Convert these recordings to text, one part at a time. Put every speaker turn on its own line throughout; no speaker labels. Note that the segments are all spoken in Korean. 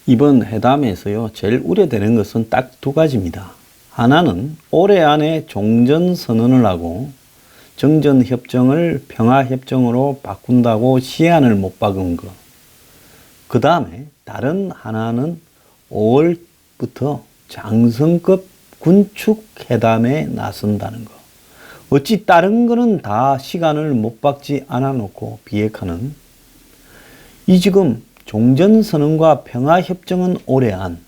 이번 회담에서요, 제일 우려되는 것은 딱 두 가지입니다. 하나는 올해 안에 종전선언을 하고 정전협정을 평화협정으로 바꾼다고 시한을 못 박은 것. 그 다음에 다른 하나는 5월부터 장성급 군축회담에 나선다는 것. 어찌 다른 거는 다 시간을 못 박지 않아 놓고 비핵화는 이 지금 종전선언과 평화협정은 올해 안,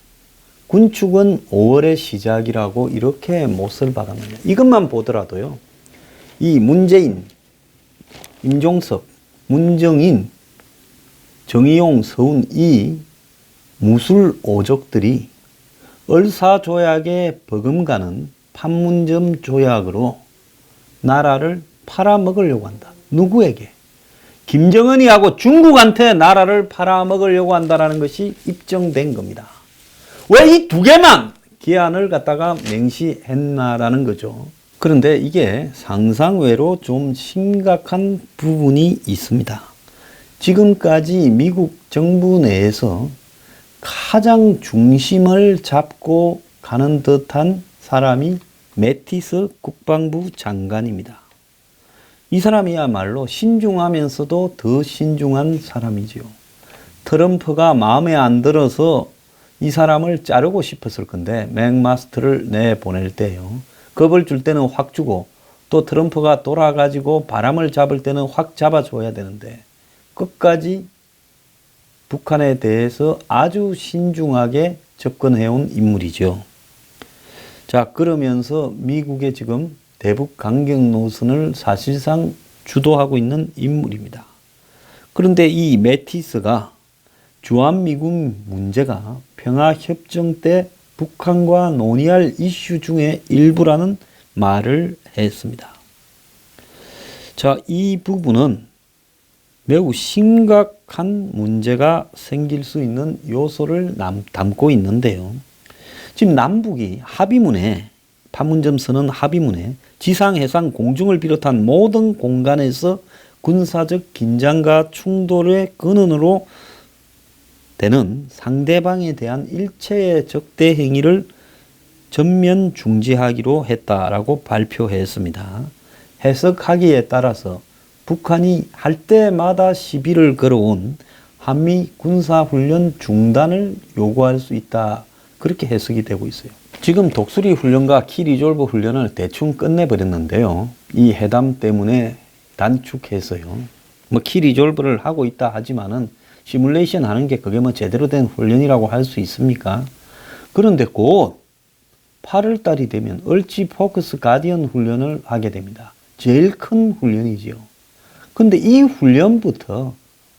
군축은 5월의 시작이라고 이렇게 못을 박았느냐. 이것만 보더라도요. 이 문재인, 임종석, 문정인, 정의용, 서훈 이 무술 오족들이 을사조약에 버금가는 판문점 조약으로 나라를 팔아먹으려고 한다. 누구에게? 김정은이 하고 중국한테 나라를 팔아먹으려고 한다는 것이 입증된 겁니다. 왜 이 두 개만 기한을 갖다가 맹시했나라는 거죠. 그런데 이게 상상외로 좀 심각한 부분이 있습니다. 지금까지 미국 정부 내에서 가장 중심을 잡고 가는 듯한 사람이 매티스 국방부 장관입니다. 이 사람이야말로 신중하면서도 더 신중한 사람이지요. 트럼프가 마음에 안 들어서 이 사람을 자르고 싶었을 건데 맥마스터를 내보낼 때요. 겁을 줄 때는 확 주고 또 트럼프가 돌아가지고 바람을 잡을 때는 확 잡아줘야 되는데 끝까지 북한에 대해서 아주 신중하게 접근해온 인물이죠. 자, 그러면서 미국의 지금 대북 강경 노선을 사실상 주도하고 있는 인물입니다. 그런데 이 매티스가 주한미군 문제가 평화협정 때 북한과 논의할 이슈 중에 일부라는 말을 했습니다. 자, 이 부분은 매우 심각한 문제가 생길 수 있는 요소를 담고 있는데요. 지금 남북이 합의문에, 판문점 선언 합의문에 지상, 해상, 공중을 비롯한 모든 공간에서 군사적 긴장과 충돌의 근원으로 되는 상대방에 대한 일체의 적대 행위를 전면 중지하기로 했다라고 발표했습니다. 해석하기에 따라서 북한이 할 때마다 시비를 걸어온 한미 군사훈련 중단을 요구할 수 있다. 그렇게 해석이 되고 있어요. 지금 독수리 훈련과 키리졸브 훈련을 대충 끝내버렸는데요. 이 회담 때문에 단축해서요. 뭐 키리졸브를 하고 있다 하지만은 시뮬레이션 하는 게 그게 뭐 제대로 된 훈련이라고 할 수 있습니까? 그런데 곧 8월 달이 되면 얼지 포커스 가디언 훈련을 하게 됩니다. 제일 큰 훈련이지요. 근데 이 훈련부터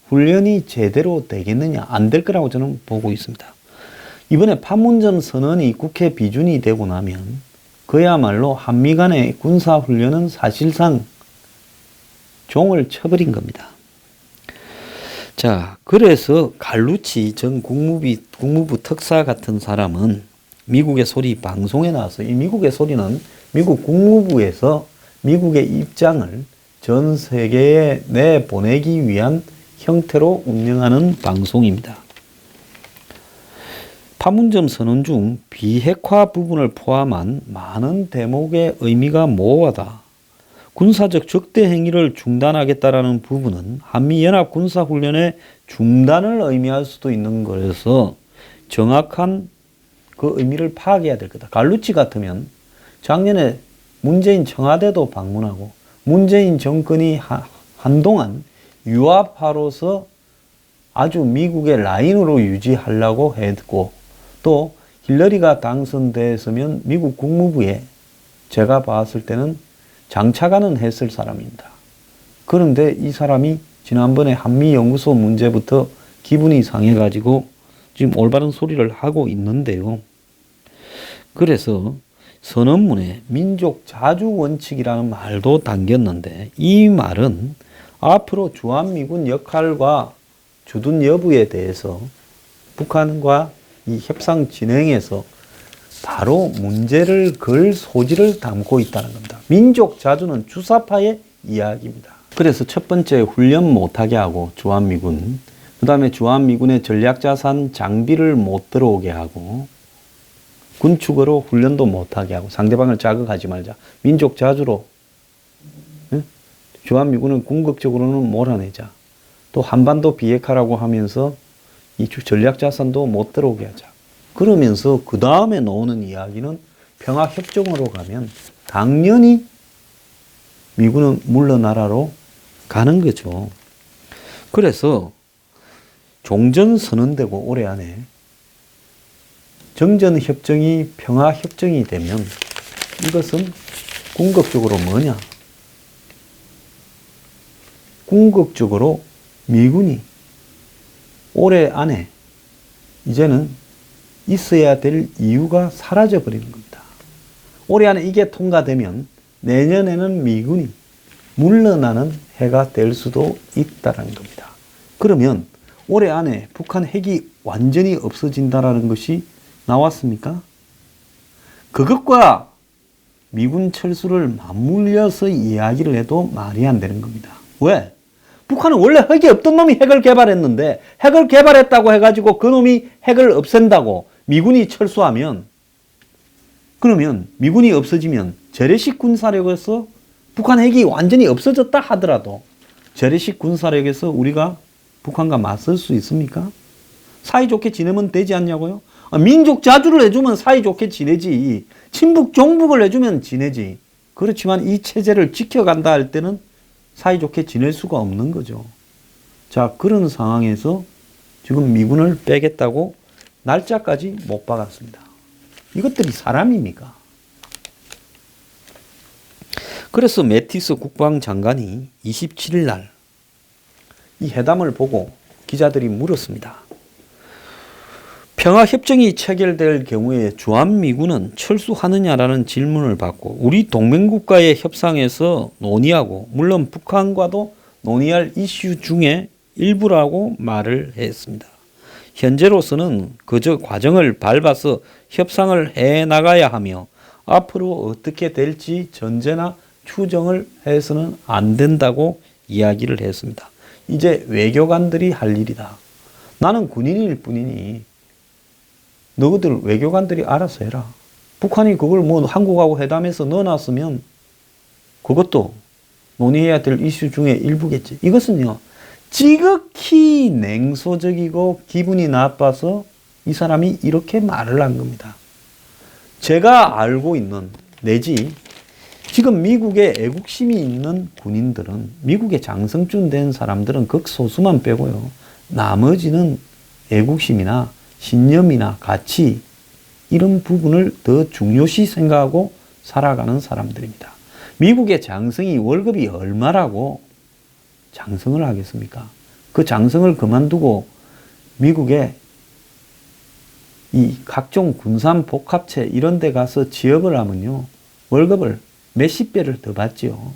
훈련이 제대로 되겠느냐? 안 될 거라고 저는 보고 있습니다. 이번에 판문점 선언이 국회 비준이 되고 나면 그야말로 한미 간의 군사훈련은 사실상 종을 쳐버린 겁니다. 자, 그래서 갈루치 전 국무부 특사 같은 사람은 미국의 소리 방송에 나와서 이 미국의 소리는 미국 국무부에서 미국의 입장을 전 세계에 내보내기 위한 형태로 운영하는 방송입니다. 판문점 선언 중 비핵화 부분을 포함한 많은 대목의 의미가 모호하다. 군사적 적대 행위를 중단하겠다라는 부분은 한미연합 군사훈련의 중단을 의미할 수도 있는 거라서 정확한 그 의미를 파악해야 될 거다. 갈루치 같으면 작년에 문재인 청와대도 방문하고 문재인 정권이 한동안 유화파로서 아주 미국의 라인으로 유지하려고 했고 또 힐러리가 당선됐으면 미국 국무부에 제가 봤을 때는 장차관은 했을 사람입니다. 그런데 이 사람이 지난번에 한미연구소 문제부터 기분이 상해가지고 지금 올바른 소리를 하고 있는데요. 그래서 선언문에 민족 자주 원칙이라는 말도 담겼는데 이 말은 앞으로 주한미군 역할과 주둔 여부에 대해서 북한과 이 협상 진행에서 바로 문제를 걸 소지를 담고 있다는 겁니다. 민족 자주는 주사파의 이야기입니다. 그래서 첫 번째 훈련 못하게 하고 주한미군, 그 다음에 주한미군의 전략자산 장비를 못 들어오게 하고 군축으로 훈련도 못하게 하고 상대방을 자극하지 말자. 민족 자주로 주한미군은 궁극적으로는 몰아내자. 또 한반도 비핵화라고 하면서 이 전략자산도 못 들어오게 하자. 그러면서 그 다음에 나오는 이야기는 평화협정으로 가면 당연히 미군은 물러나라로 가는 거죠. 그래서 종전선언되고 올해 안에 정전협정이 평화협정이 되면 이것은 궁극적으로 뭐냐? 궁극적으로 미군이 올해 안에 이제는 있어야 될 이유가 사라져 버리는 겁니다. 올해 안에 이게 통과되면 내년에는 미군이 물러나는 해가 될 수도 있다는 겁니다. 그러면 올해 안에 북한 핵이 완전히 없어진다는 것이 나왔습니까? 그것과 미군 철수를 맞물려서 이야기를 해도 말이 안 되는 겁니다. 왜? 북한은 원래 핵이 없던 놈이 핵을 개발했는데 핵을 개발했다고 해가지고 그 놈이 핵을 없앤다고 미군이 철수하면 그러면 미군이 없어지면 재래식 군사력에서 북한 핵이 완전히 없어졌다 하더라도 재래식 군사력에서 우리가 북한과 맞설 수 있습니까? 사이좋게 지내면 되지 않냐고요? 민족 자주를 해주면 사이좋게 지내지. 친북 종북을 해주면 지내지. 그렇지만 이 체제를 지켜간다 할 때는 사이좋게 지낼 수가 없는 거죠. 자, 그런 상황에서 지금 미군을 빼겠다고 날짜까지 못 박았습니다. 이것들이 사람입니까? 그래서 매티스 국방장관이 27일 날 이 회담을 보고 기자들이 물었습니다. 평화협정이 체결될 경우에 주한미군은 철수하느냐라는 질문을 받고 우리 동맹국가의 협상에서 논의하고 물론 북한과도 논의할 이슈 중에 일부라고 말을 했습니다. 현재로서는 그저 과정을 밟아서 협상을 해나가야 하며 앞으로 어떻게 될지 전제나 추정을 해서는 안 된다고 이야기를 했습니다. 이제 외교관들이 할 일이다. 나는 군인일 뿐이니 너희들 외교관들이 알아서 해라. 북한이 그걸 뭐 한국하고 회담해서 넣어놨으면 그것도 논의해야 될 이슈 중에 일부겠지. 이것은요, 지극히 냉소적이고 기분이 나빠서 이 사람이 이렇게 말을 한 겁니다. 제가 알고 있는 내지 지금 미국에 애국심이 있는 군인들은 미국에 장성준 된 사람들은 극소수만 빼고요. 나머지는 애국심이나 신념이나 가치 이런 부분을 더 중요시 생각하고 살아가는 사람들입니다. 미국의 장성이 월급이 얼마라고 장성을 하겠습니까? 그 장성을 그만두고 미국의 이 각종 군산 복합체 이런 데 가서 취업을 하면요. 월급을 몇십 배를 더 받지요.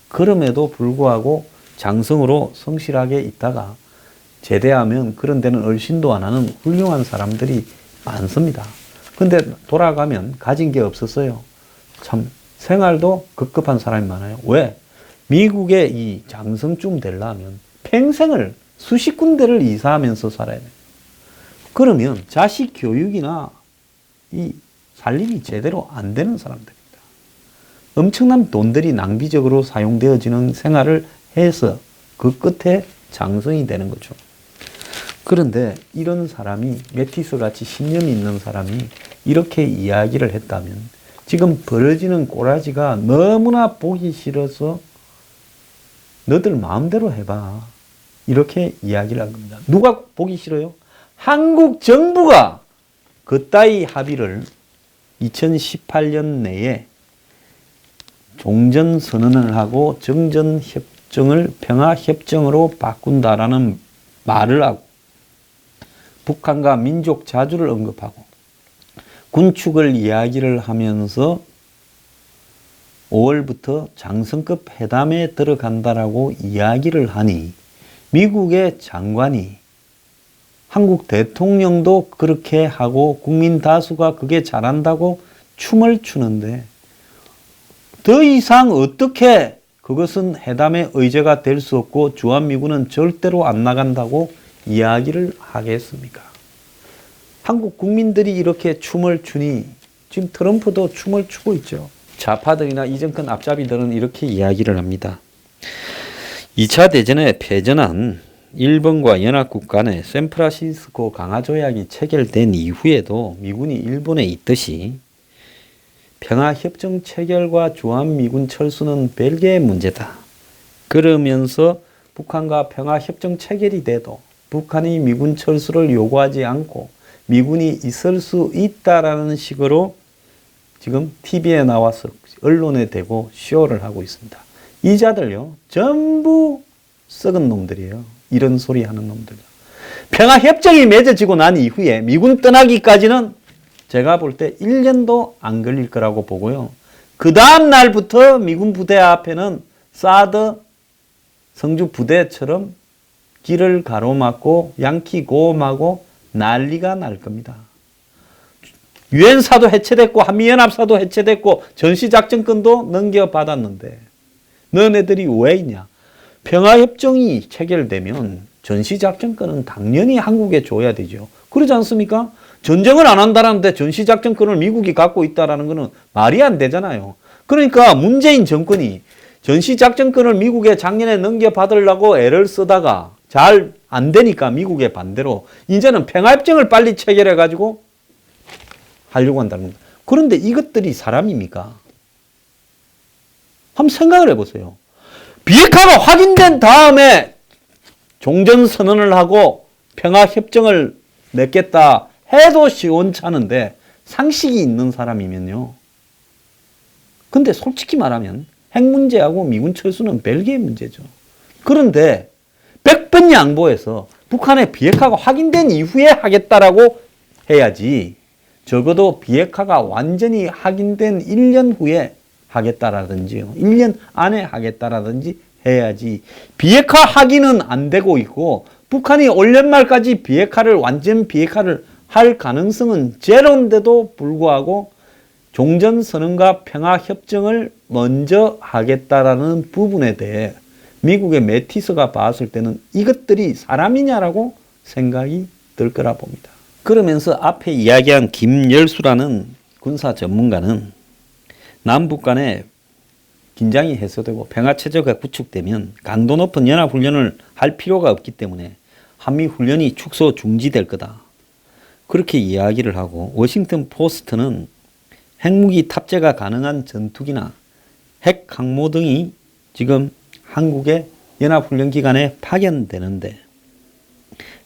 그럼에도 불구하고 장성으로 성실하게 있다가 제대하면 그런 데는 얼씬도 안 하는 훌륭한 사람들이 많습니다. 근데 돌아가면 가진 게 없었어요. 참 생활도 급급한 사람이 많아요. 왜? 미국에 이 장성쯤 되려면 평생을 수십 군데를 이사하면서 살아야 돼요. 그러면 자식 교육이나 이 살림이 제대로 안 되는 사람들입니다. 엄청난 돈들이 낭비적으로 사용되어지는 생활을 해서 그 끝에 장성이 되는 거죠. 그런데 이런 사람이 매티스 같이 신념이 있는 사람이 이렇게 이야기를 했다면 지금 벌어지는 꼬라지가 너무나 보기 싫어서 너들 마음대로 해봐. 이렇게 이야기를 한 겁니다. 누가 보기 싫어요? 한국 정부가 그따위 합의를 2018년 내에 종전선언을 하고 정전협정을 평화협정으로 바꾼다라는 말을 하고 북한과 민족 자주를 언급하고 군축을 이야기를 하면서 5월부터 장성급 회담에 들어간다라고 이야기를 하니 미국의 장관이 한국 대통령도 그렇게 하고 국민 다수가 그게 잘한다고 춤을 추는데 더 이상 어떻게 그것은 회담의 의제가 될 수 없고 주한미군은 절대로 안 나간다고 이야기를 하겠습니까? 한국 국민들이 이렇게 춤을 추니 지금 트럼프도 춤을 추고 있죠. 좌파들이나 이정권 앞잡이들은 이렇게 이야기를 합니다. 2차 대전에 패전한 일본과 연합국 간의 샌프란시스코 강화조약이 체결된 이후에도 미군이 일본에 있듯이 평화협정 체결과 주한미군 철수는 별개의 문제다. 그러면서 북한과 평화협정 체결이 돼도 북한이 미군 철수를 요구하지 않고 미군이 있을 수 있다라는 식으로 지금 TV에 나와서 언론에 대고 쇼를 하고 있습니다. 이 자들요, 전부 썩은 놈들이에요. 이런 소리 하는 놈들. 평화협정이 맺어지고 난 이후에 미군 떠나기까지는 제가 볼 때 1년도 안 걸릴 거라고 보고요. 그 다음 날부터 미군 부대 앞에는 사드 성주 부대처럼 길을 가로막고 양키 고음하고 난리가 날 겁니다. 유엔사도 해체됐고 한미연합사도 해체됐고 전시작전권도 넘겨받았는데 너네들이 왜 있냐? 평화협정이 체결되면 전시작전권은 당연히 한국에 줘야 되죠. 그러지 않습니까? 전쟁을 안 한다는데 전시작전권을 미국이 갖고 있다는 것은 말이 안 되잖아요. 그러니까 문재인 정권이 전시작전권을 미국에 작년에 넘겨받으려고 애를 쓰다가 잘 안 되니까 미국의 반대로 이제는 평화협정을 빨리 체결해가지고 하려고 한다는 겁니다. 그런데 이것들이 사람입니까? 한번 생각을 해보세요. 비핵화가 확인된 다음에 종전선언을 하고 평화협정을 맺겠다 해도 시원찮은데 상식이 있는 사람이면요. 근데 솔직히 말하면 핵 문제하고 미군 철수는 별개의 문제죠. 그런데 100번 양보해서 북한의 비핵화가 확인된 이후에 하겠다라고 해야지 적어도 비핵화가 완전히 확인된 1년 후에 하겠다라든지요. 1년 안에 하겠다라든지 해야지 비핵화 확인은 안 되고 있고 북한이 올 연말까지 완전 비핵화를 할 가능성은 제로인데도 불구하고 종전선언과 평화협정을 먼저 하겠다라는 부분에 대해 미국의 매티스가 봤을 때는 이것들이 사람이냐라고 생각이 들 거라 봅니다. 그러면서 앞에 이야기한 김열수라는 군사 전문가는 남북 간에 긴장이 해소되고 평화체제가 구축되면 강도 높은 연합훈련을 할 필요가 없기 때문에 한미훈련이 축소 중지될 거다. 그렇게 이야기를 하고 워싱턴 포스트는 핵무기 탑재가 가능한 전투기나 핵 항모 등이 지금 한국의 연합훈련 기간에 파견되는데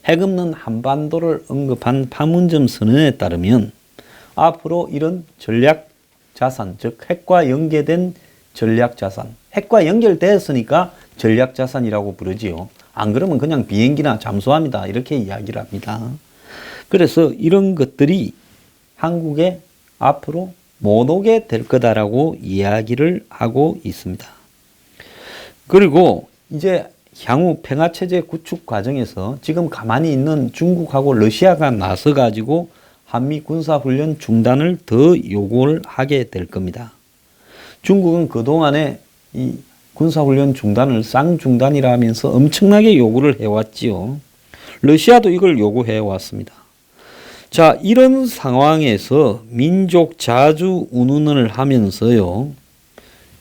핵 없는 한반도를 언급한 판문점 선언에 따르면 앞으로 이런 전략 자산, 즉 핵과 연계된 전략 자산, 핵과 연결되었으니까 전략 자산이라고 부르지요. 안 그러면 그냥 비행기나 잠수함이다 이렇게 이야기를 합니다. 그래서 이런 것들이 한국에 앞으로 못 오게 될 거다라고 이야기를 하고 있습니다. 그리고 이제 향후 평화체제 구축 과정에서 지금 가만히 있는 중국하고 러시아가 나서가지고 한미 군사훈련 중단을 더 요구를 하게 될 겁니다. 중국은 그동안에 이 군사훈련 중단을 쌍중단이라 하면서 엄청나게 요구를 해왔지요. 러시아도 이걸 요구해 왔습니다. 자, 이런 상황에서 민족 자주 운운을 하면서요.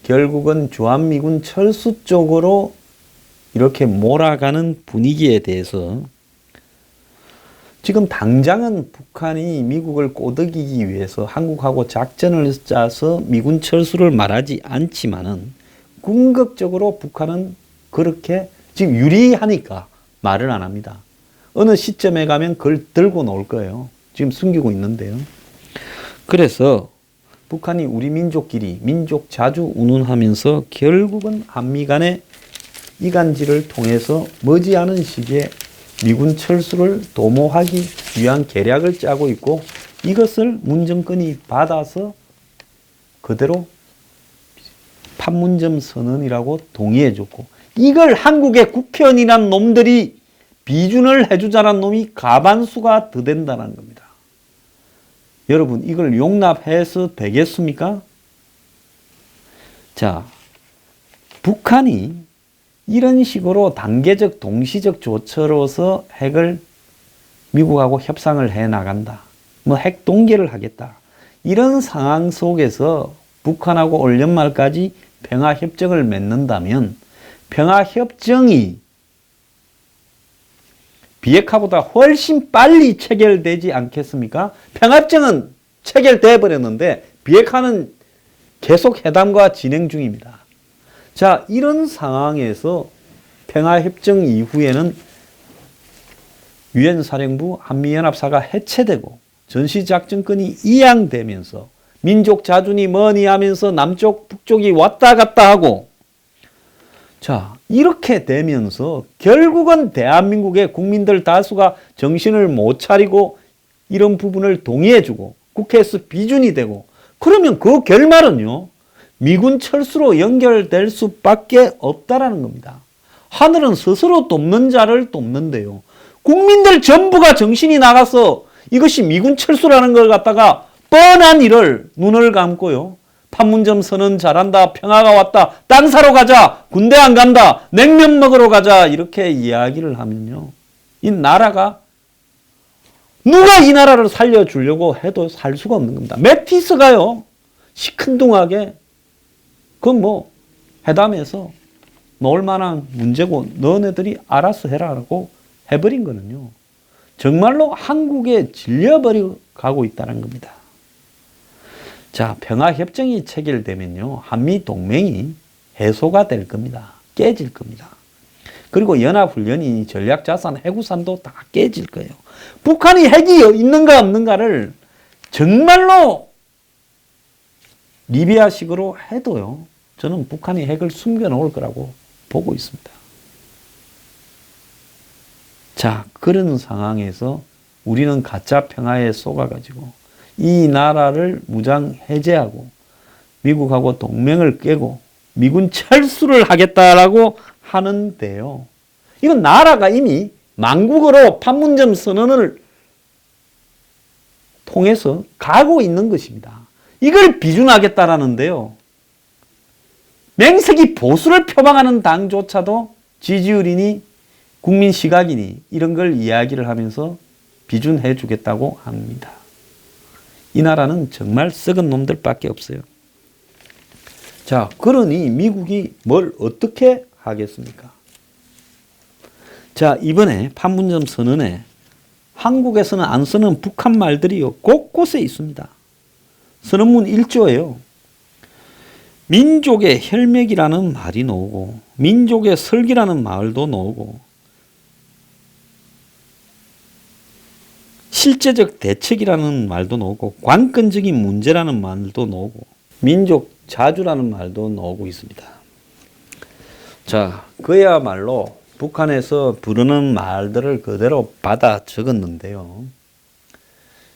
결국은 주한미군 철수 쪽으로 이렇게 몰아가는 분위기에 대해서 지금 당장은 북한이 미국을 꼬드기기 위해서 한국하고 작전을 짜서 미군 철수를 말하지 않지만은 궁극적으로 북한은 그렇게 지금 유리하니까 말을 안 합니다. 어느 시점에 가면 그걸 들고 나올 거예요. 지금 숨기고 있는데요. 그래서 북한이 우리 민족끼리 민족 자주 운운하면서 결국은 한미 간의 이간질을 통해서 머지않은 시기에 미군 철수를 도모하기 위한 계략을 짜고 있고 이것을 문정권이 받아서 그대로 판문점 선언이라고 동의해줬고 이걸 한국의 국회의원이란 놈들이 비준을 해주자란 놈이 가반수가 더 된다는 겁니다. 여러분 이걸 용납해서 되겠습니까? 자, 북한이 이런 식으로 단계적 동시적 조처로서 핵을 미국하고 협상을 해 나간다. 뭐 핵 동결을 하겠다. 이런 상황 속에서 북한하고 올 연말까지 평화협정을 맺는다면 평화협정이 비핵화보다 훨씬 빨리 체결되지 않겠습니까? 평화협정은 체결돼 버렸는데 비핵화는 계속 회담과 진행 중입니다. 자, 이런 상황에서 평화협정 이후에는 유엔 사령부 한미연합사가 해체되고 전시작전권이 이양되면서 민족 자존이 뭐니 하면서 남쪽 북쪽이 왔다 갔다 하고, 자, 이렇게 되면서 결국은 대한민국의 국민들 다수가 정신을 못 차리고 이런 부분을 동의해주고 국회에서 비준이 되고, 그러면 그 결말은요, 미군 철수로 연결될 수밖에 없다라는 겁니다. 하늘은 스스로 돕는 자를 돕는데요, 국민들 전부가 정신이 나가서 이것이 미군 철수라는 걸 갖다가 뻔한 일을 눈을 감고요, 판문점 선언 잘한다, 평화가 왔다, 땅 사러 가자, 군대 안 간다, 냉면 먹으러 가자, 이렇게 이야기를 하면요, 이 나라가 누가 이 나라를 살려주려고 해도 살 수가 없는 겁니다. 매티스가요, 시큰둥하게 그건 뭐 회담에서 놓을 만한 문제고 너네들이 알아서 해라라고 해버린 거는요, 정말로 한국에 질려버려 가고 있다는 겁니다. 자, 평화협정이 체결되면요, 한미동맹이 해소가 될 겁니다. 깨질 겁니다. 그리고 연합훈련이 전략자산, 해구산도 다 깨질 거예요. 북한이 핵이 있는가 없는가를 정말로 리비아식으로 해도요, 저는 북한이 핵을 숨겨놓을 거라고 보고 있습니다. 자, 그런 상황에서 우리는 가짜 평화에 속아가지고 이 나라를 무장 해제하고 미국하고 동맹을 깨고 미군 철수를 하겠다라고 하는데요, 이건 나라가 이미 망국으로 판문점 선언을 통해서 가고 있는 것입니다. 이걸 비준하겠다라는데요, 맹색이 보수를 표방하는 당조차도 지지율이니 국민 시각이니 이런 걸 이야기를 하면서 비준해 주겠다고 합니다. 이 나라는 정말 썩은 놈들밖에 없어요. 자, 그러니 미국이 뭘 어떻게 하겠습니까? 자, 이번에 판문점 선언에 한국에서는 안 쓰는 북한 말들이 곳곳에 있습니다. 선언문 1조예요. 민족의 혈맥이라는 말이 나오고, 민족의 설기라는 말도 나오고, 실제적 대책이라는 말도 나오고, 관건적인 문제라는 말도 나오고, 민족 자주라는 말도 나오고 있습니다. 자, 그야말로 북한에서 부르는 말들을 그대로 받아 적었는데요.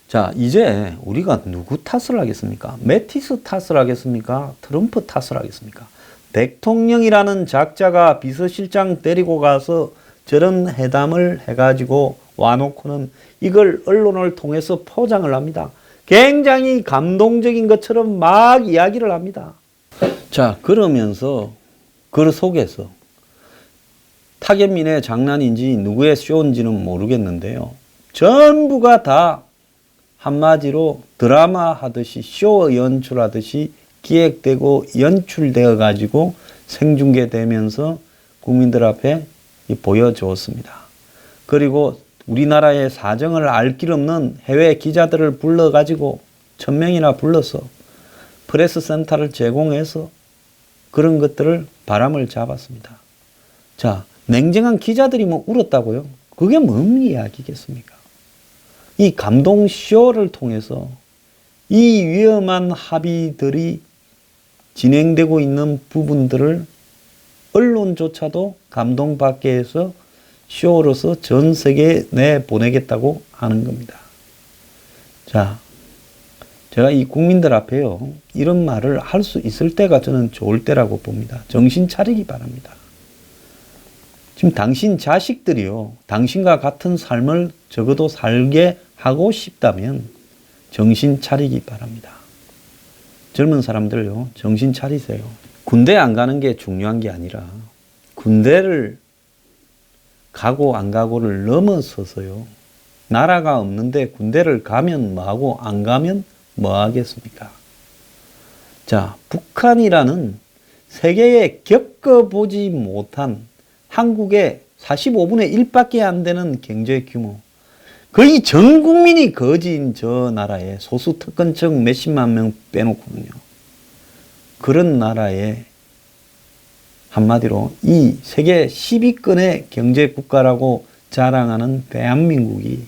자, 이제 우리가 누구 탓을 하겠습니까? 매티스 탓을 하겠습니까? 트럼프 탓을 하겠습니까? 대통령이라는 작자가 비서실장 데리고 가서 저런 회담을 해가지고 와놓고는 이걸 언론을 통해서 포장을 합니다. 굉장히 감동적인 것처럼 막 이야기를 합니다. 자, 그러면서 그 속에서 타겟민의 장난인지 누구의 쇼인지는 모르겠는데요, 전부가 다 한마디로 드라마 하듯이 쇼 연출하듯이 기획되고 연출되어 가지고 생중계되면서 국민들 앞에 보여주었습니다. 그리고 우리나라의 사정을 알 길 없는 해외 기자들을 불러가지고 1000명이나 불러서 프레스 센터를 제공해서 그런 것들을 바람을 잡았습니다. 자, 냉정한 기자들이 뭐 울었다고요? 그게 뭔 이야기겠습니까? 이 감동 쇼를 통해서 이 위험한 합의들이 진행되고 있는 부분들을 언론조차도 감동받게 해서 쇼로서 전 세계에 내보내겠다고 하는 겁니다. 자, 제가 이 국민들 앞에요, 이런 말을 할 수 있을 때가 저는 좋을 때라고 봅니다. 정신 차리기 바랍니다. 지금 당신 자식들이요, 당신과 같은 삶을 적어도 살게 하고 싶다면 정신 차리기 바랍니다. 젊은 사람들요, 정신 차리세요. 군대 안 가는 게 중요한 게 아니라 군대를 가고 안 가고를 넘어서서요. 나라가 없는데 군대를 가면 뭐하고 안 가면 뭐 하겠습니까? 자, 북한이라는 세계에 겪어보지 못한 한국의 45분의 1밖에 안 되는 경제 규모, 거의 전 국민이 거지인 저 나라에 소수 특권층 몇십만 명 빼놓고는요. 그런 나라에 한마디로 이 세계 10위권의 경제 국가라고 자랑하는 대한민국이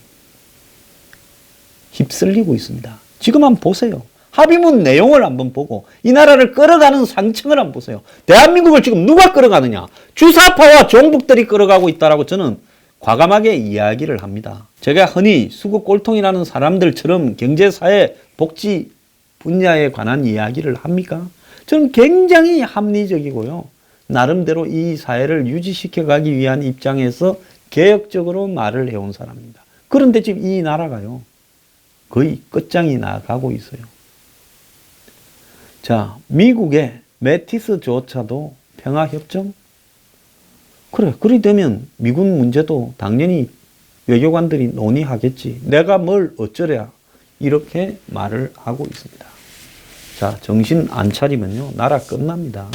휩쓸리고 있습니다. 지금 한번 보세요. 합의문 내용을 한번 보고 이 나라를 끌어가는 상층을 한번 보세요. 대한민국을 지금 누가 끌어가느냐? 주사파와 종북들이 끌어가고 있다라고 저는 과감하게 이야기를 합니다. 제가 흔히 수구 꼴통이라는 사람들처럼 경제, 사회, 복지 분야에 관한 이야기를 합니까? 저는 굉장히 합리적이고요. 나름대로 이 사회를 유지시켜 가기 위한 입장에서 개혁적으로 말을 해온 사람입니다. 그런데 지금 이 나라가요. 거의 끝장이 나가고 있어요. 자, 미국의 매티스조차도 평화협정? 그래, 그리 되면 미군 문제도 당연히 외교관들이 논의하겠지. 내가 뭘 어쩌랴. 이렇게 말을 하고 있습니다. 자, 정신 안 차리면요. 나라 끝납니다.